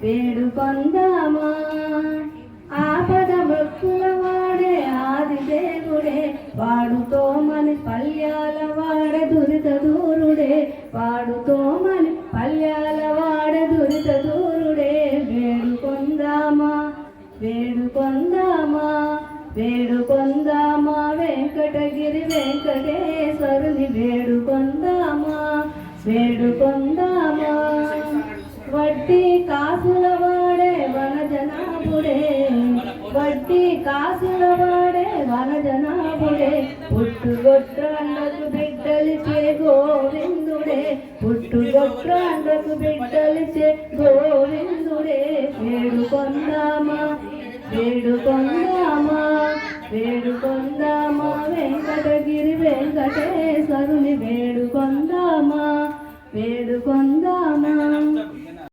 వేడుకొందామా. ఆపద భక్తుల వాడే ఆదిదేవుడే, వాడుతో మని పల్యాల వాడ దురిత దూరుడే, వాడుతో మని పల్యాల వాడ దురిత దూరుడే. వేడుకొందామా వేడుకొందామా వేడుకొందామా, వెంకటగిరి వెంకటేశ్వరుని వేడుకొందామా వేడుకొందామా. వడ్డీ కాసుల వాడే వనజనాభుడే, వడ్డీ కాసుల వాడే వనజనాభుడే, పుట్టుగొట్రాండకు బిడ్డలిచే గోవిందుడే, పుట్టుగొట్రాండకు బిడ్డలిచే గోవిందుడే. వేడుకొందామా వేడుకొందామా వేడుకొందామా, వెంకటగిరి వెంకటేశ్వరుని వేడుకొందామా వేడుకొందామా.